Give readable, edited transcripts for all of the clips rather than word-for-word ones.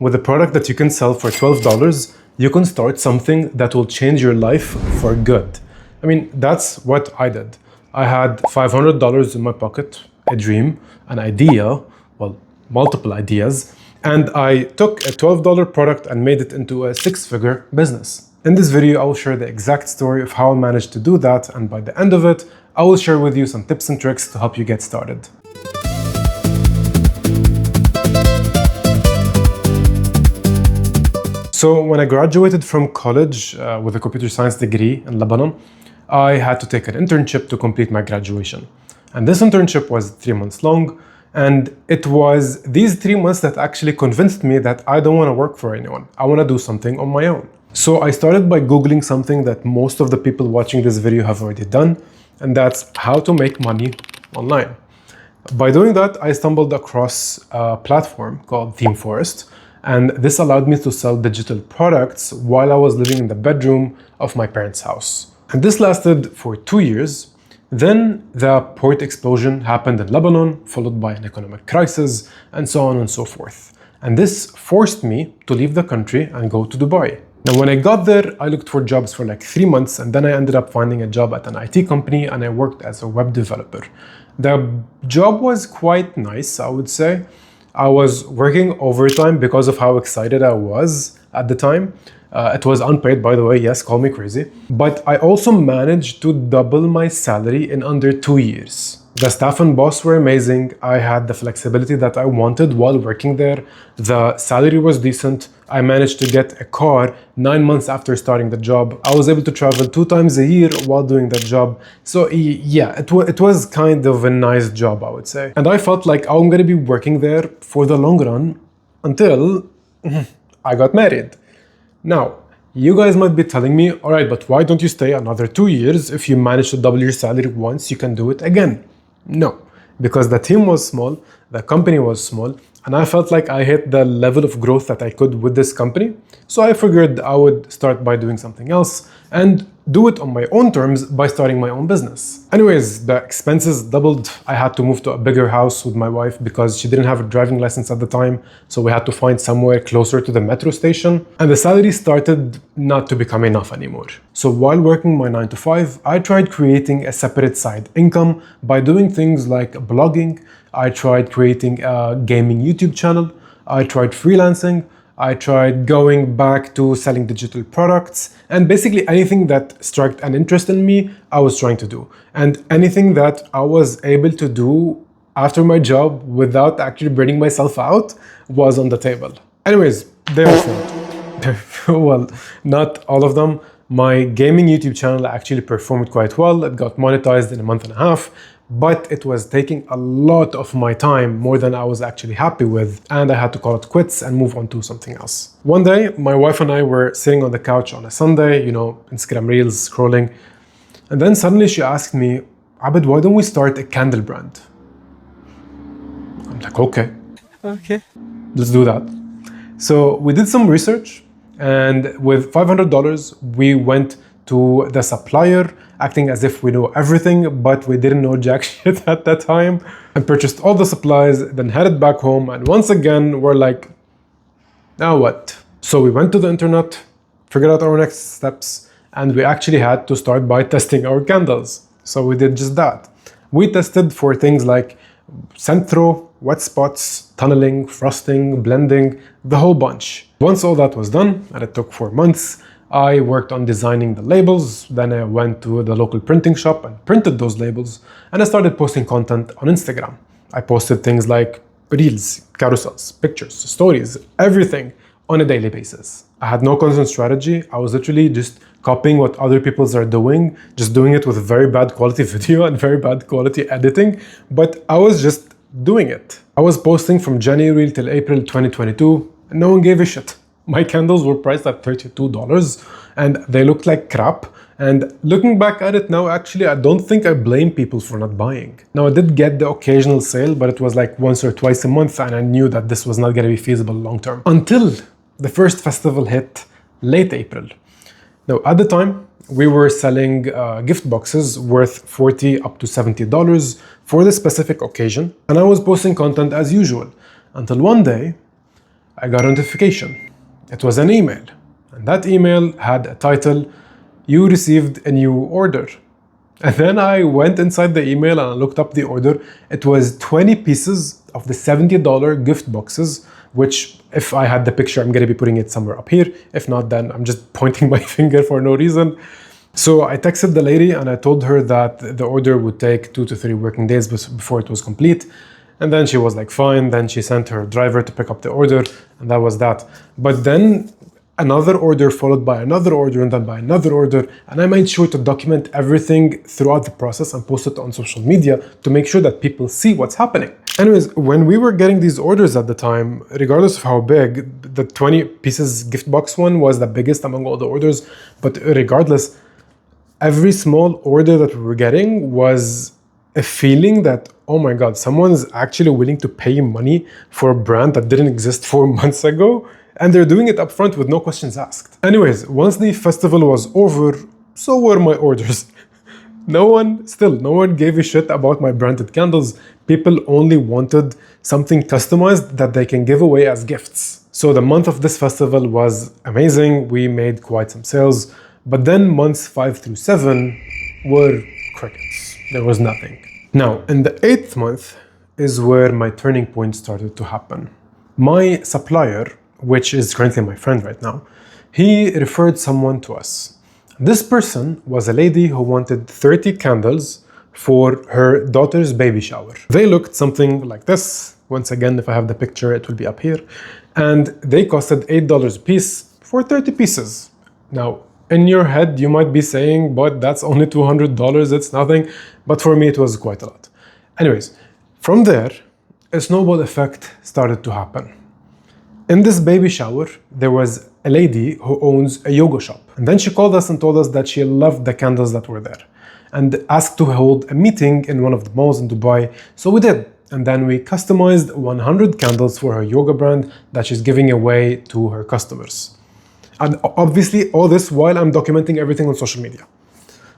With a product that you can sell for $12, you can start something that will change your life for good. I mean, that's what I did. I had $500 in my pocket, a dream, an idea, well, multiple ideas, and I took a $12 product and made it into a six-figure business. In this video, I will share the exact story of how I managed to do that, and by the end of it, I will share with you some tips and tricks to help you get started. So when I graduated from college with a computer science degree in Lebanon, I had to take an internship to complete my graduation. And this internship was 3 months long, and it was these 3 months that actually convinced me that I don't want to work for anyone. I want to do something on my own. So I started by Googling something that most of the people watching this video have already done, and that's how to make money online. By doing that, I stumbled across a platform called ThemeForest, and this allowed me to sell digital products while I was living in the bedroom of my parents' house. And this lasted for 2 years. Then the port explosion happened in Lebanon, followed by an economic crisis, and so on and so forth. And this forced me to leave the country and go to Dubai. Now, when I got there, I looked for jobs for like 3 months, and then I ended up finding a job at an IT company, and I worked as a web developer. The job was quite nice, I would say. I was working overtime because of how excited I was at the time. It was unpaid, by the way, yes, call me crazy. But I also managed to double my salary in under 2 years. The staff and boss were amazing. I had the flexibility that I wanted while working there. The salary was decent. I managed to get a car 9 months after starting the job. I was able to travel 2 times a year while doing that job. So yeah, it was kind of a nice job, I would say. And I felt like I'm gonna be working there for the long run until I got married. Now, you guys might be telling me, all right, but why don't you stay another 2 years? If you manage to double your salary once, you can do it again. No, because the team was small, the company was small, and I felt like I hit the level of growth that I could with this company. So I figured I would start by doing something else and do it on my own terms by starting my own business. Anyways, the expenses doubled. I had to move to a bigger house with my wife because she didn't have a driving license at the time. So we had to find somewhere closer to the metro station. And the salary started not to become enough anymore. So while working my 9 to 5, I tried creating a separate side income by doing things like blogging. I tried creating a gaming YouTube channel. I tried freelancing. I tried going back to selling digital products, and basically anything that struck an interest in me, I was trying to do. And anything that I was able to do after my job without actually burning myself out was on the table. Anyways, they all failed. Well, not all of them. My gaming YouTube channel actually performed quite well. It got monetized in a month and a half, but it was taking a lot of my time, more than I was actually happy with, and I had to call it quits and move on to something else. One day, my wife and I were sitting on the couch on a Sunday, Instagram Reels, scrolling, and then suddenly she asked me, Abed, why don't we start a candle brand? I'm like, okay, let's do that. So we did some research, and with $500, we went to the supplier, acting as if we know everything, but we didn't know jack shit at that time, and purchased all the supplies, then headed back home, and once again, we're like, now what? So we went to the internet, figured out our next steps, and we actually had to start by testing our candles. So we did just that. We tested for things like scent throw, wet spots, tunneling, frosting, blending, the whole bunch. Once all that was done, and it took 4 months, I worked on designing the labels, then I went to the local printing shop and printed those labels, and I started posting content on Instagram. I posted things like reels, carousels, pictures, stories, everything on a daily basis. I had no content strategy. I was literally just copying what other people are doing, just doing it with very bad quality video and very bad quality editing, but I was just doing it. I was posting from January till April 2022, and no one gave a shit. My candles were priced at $32 and they looked like crap. And looking back at it now, actually, I don't think I blame people for not buying. Now, I did get the occasional sale, but it was like once or twice a month, and I knew that this was not going to be feasible long term. Until the first festival hit late April. Now, at the time, we were selling gift boxes worth $40 up to $70 for this specific occasion, and I was posting content as usual. Until one day, I got a notification. It was an email. And that email had a title, "You received a new order." And then I went inside the email and I looked up the order. It was 20 pieces of the $70 gift boxes, which if I had the picture, I'm gonna be putting it somewhere up here. If not, then I'm just pointing my finger for no reason. So I texted the lady and I told her that the order would take 2 to 3 working days before it was complete. And then she was like, fine. Then she sent her driver to pick up the order, and that was that. But then another order followed by another order and then by another order. And I made sure to document everything throughout the process and post it on social media to make sure that people see what's happening. Anyways, when we were getting these orders at the time, regardless of how big, the 20 pieces gift box one was the biggest among all the orders. But regardless, every small order that we were getting was a feeling that, oh my God, someone's actually willing to pay money for a brand that didn't exist 4 months ago. And they're doing it up front with no questions asked. Anyways, once the festival was over, so were my orders. No one gave a shit about my branded candles. People only wanted something customized that they can give away as gifts. So the month of this festival was amazing. We made quite some sales. But then months 5 through 7 were crickets. There was nothing. Now, in the 8th month is where my turning point started to happen. My supplier, which is currently my friend right now, he referred someone to us. This person was a lady who wanted 30 candles for her daughter's baby shower. They looked something like this. Once again, if I have the picture, it will be up here. And they costed $8 a piece for 30 pieces. Now, in your head, you might be saying, but that's only $200, it's nothing. But for me, it was quite a lot. Anyways, from there, a snowball effect started to happen. In this baby shower, there was a lady who owns a yoga shop. And then she called us and told us that she loved the candles that were there and asked to hold a meeting in one of the malls in Dubai. So we did. And then we customized 100 candles for her yoga brand that she's giving away to her customers. And obviously all this while I'm documenting everything on social media.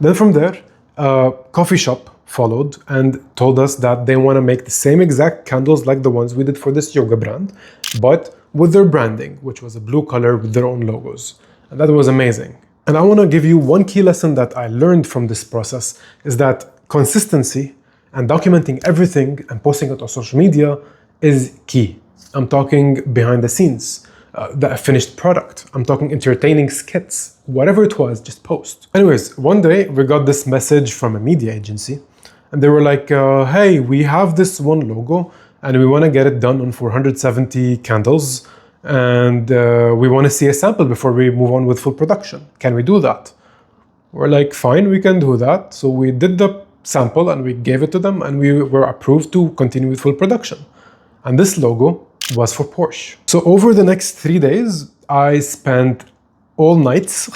Then from there, a coffee shop followed and told us that they want to make the same exact candles like the ones we did for this yoga brand, but with their branding, which was a blue color with their own logos. And that was amazing. And I want to give you one key lesson that I learned from this process is that consistency and documenting everything and posting it on social media is key. I'm talking behind the scenes, the finished product. I'm talking entertaining skits, whatever it was, just post. Anyways, one day we got this message from a media agency and they were like, hey, we have this one logo and we want to get it done on 470 candles and we want to see a sample before we move on with full production. Can we do that? We're like, fine, we can do that. So we did the sample and we gave it to them and we were approved to continue with full production. And this logo was for Porsche. So over the next 3 days, I spent all nights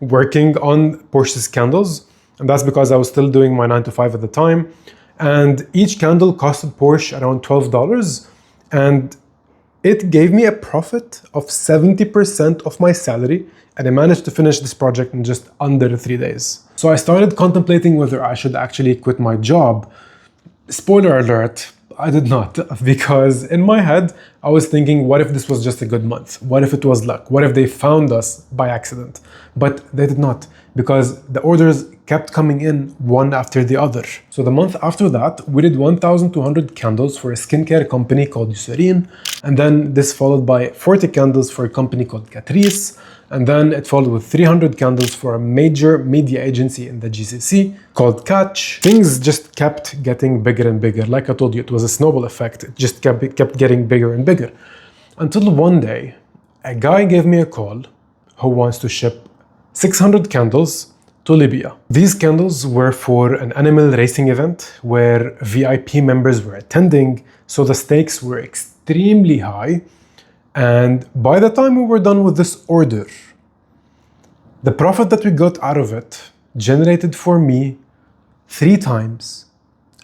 working on Porsche's candles. And that's because I was still doing my 9 to 5 at the time. And each candle costed Porsche around $12. And it gave me a profit of 70% of my salary. And I managed to finish this project in just under 3 days. So I started contemplating whether I should actually quit my job. Spoiler alert, I did not, because in my head, I was thinking, what if this was just a good month? What if it was luck? What if they found us by accident? But they did not, because the orders kept coming in one after the other. So the month after that, we did 1,200 candles for a skincare company called Eucerin. And then this followed by 40 candles for a company called Catrice. And then it followed with 300 candles for a major media agency in the GCC called Catch. Things just kept getting bigger and bigger. Like I told you, it was a snowball effect. It just kept getting bigger and bigger. Until one day, a guy gave me a call who wants to ship 600 candles to Libya. These candles were for an animal racing event where VIP members were attending, so the stakes were extremely high. And by the time we were done with this order, the profit that we got out of it generated for me 3 times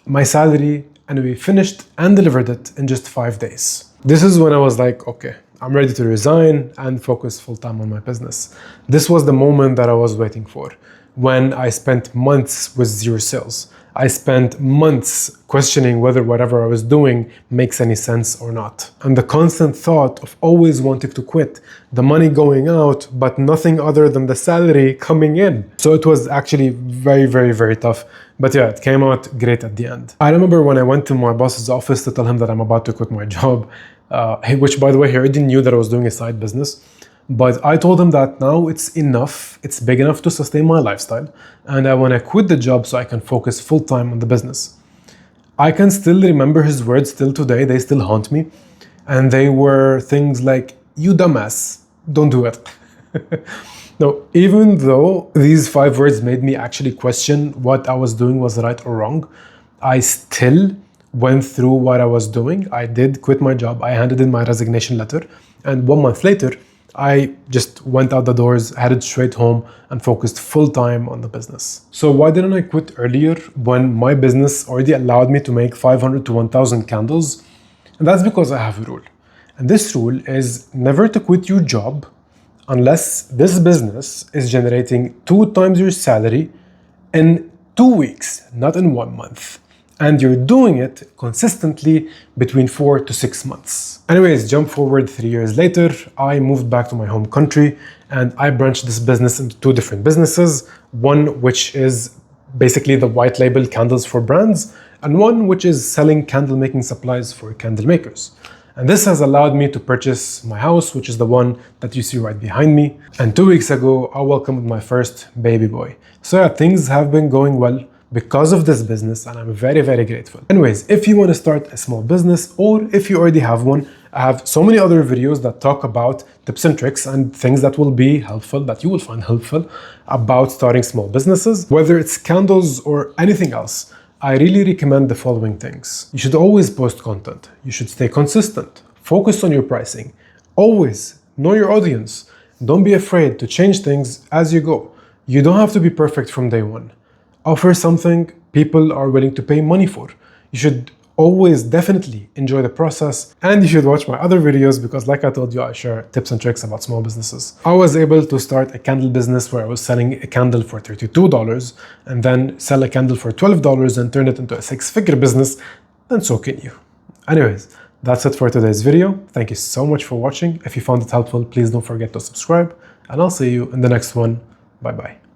my salary, and we finished and delivered it in just 5 days. This is when I was like, okay, I'm ready to resign and focus full-time on my business. This was the moment that I was waiting for, when I spent months with 0 sales. I spent months questioning whether whatever I was doing makes any sense or not. And the constant thought of always wanting to quit, the money going out, but nothing other than the salary coming in. So it was actually very, very, very tough. But yeah, it came out great at the end. I remember when I went to my boss's office to tell him that I'm about to quit my job, which by the way, he already knew that I was doing a side business. But I told him that now it's enough, it's big enough to sustain my lifestyle, and I want to quit the job so I can focus full time on the business. I can still remember his words till today, they still haunt me. And they were things like, "You dumbass, don't do it." No, even though these 5 words made me actually question what I was doing was right or wrong, I still went through what I was doing. I did quit my job, I handed in my resignation letter, and 1 month later, I just went out the doors, headed straight home, and focused full time on the business. So why didn't I quit earlier when my business already allowed me to make 500 to 1,000 candles? And that's because I have a rule. And this rule is never to quit your job unless this business is generating 2 times your salary in 2 weeks, not in 1 month. And you're doing it consistently between 4 to 6 months. Anyways, jump forward 3 years later, I moved back to my home country and I branched this business into 2 different businesses. One which is basically the white label candles for brands, and one which is selling candle making supplies for candle makers. And this has allowed me to purchase my house, which is the one that you see right behind me. And 2 weeks ago, I welcomed my first baby boy. So yeah, things have been going well because of this business, and I'm very, very grateful. Anyways, if you want to start a small business, or if you already have one, I have so many other videos that talk about tips and tricks and things that will be helpful, that you will find helpful about starting small businesses, whether it's candles or anything else. I really recommend the following things. You should always post content. You should stay consistent. Focus on your pricing. Always know your audience. Don't be afraid to change things as you go. You don't have to be perfect from day one. Offer something people are willing to pay money for. You should always definitely enjoy the process, and you should watch my other videos because like I told you, I share tips and tricks about small businesses. I was able to start a candle business where I was selling a candle for $32 and then sell a candle for $12 and turn it into a 6-figure business, then so can you. Anyways, that's it for today's video. Thank you so much for watching. If you found it helpful, please don't forget to subscribe, and I'll see you in the next one. Bye bye.